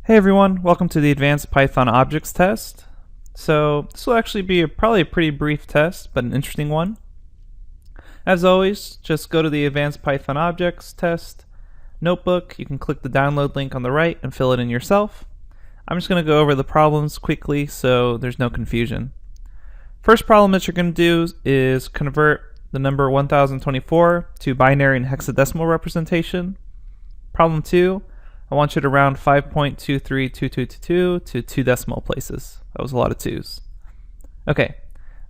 Hey everyone, welcome to the Advanced Python Objects test. So this will actually be probably a pretty brief test, but an interesting one. As always, just go to the Advanced Python Objects test notebook. You can click the download link on the right and fill it in yourself. I'm just going to go over the problems quickly so there's no confusion. First problem that you're going to do is convert the number 1024 to binary and hexadecimal representation. Problem 2, I want you to round 5.232222 to 2 decimal places. That was a lot of 2's. Okay,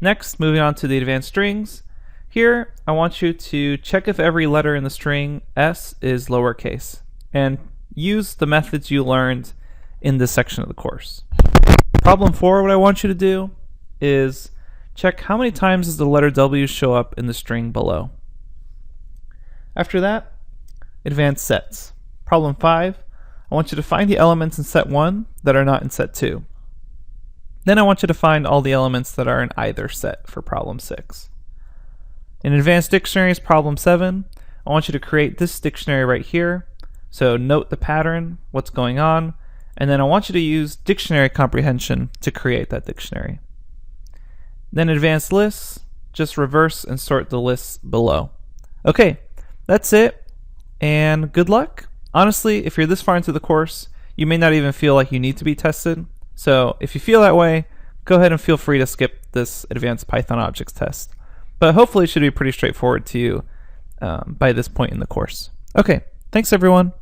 next, moving on to the advanced strings. Here, I want you to check if every letter in the string S is lowercase, and use the methods you learned in this section of the course. Problem 4, what I want you to do is check how many times does the letter W show up in the string below. After that, advanced sets. Problem 5, I want you to find the elements in set 1 that are not in set 2. Then I want you to find all the elements that are in either set for problem 6. In advanced dictionaries, problem 7, I want you to create this dictionary right here. So note the pattern, what's going on, and then I want you to use dictionary comprehension to create that dictionary. Then advanced lists, just reverse and sort the lists below. Okay, that's it, and good luck. Honestly, if you're this far into the course, you may not even feel like you need to be tested. So if you feel that way, go ahead and feel free to skip this Advanced Python Objects test. But hopefully it should be pretty straightforward to you by this point in the course. Okay, thanks everyone.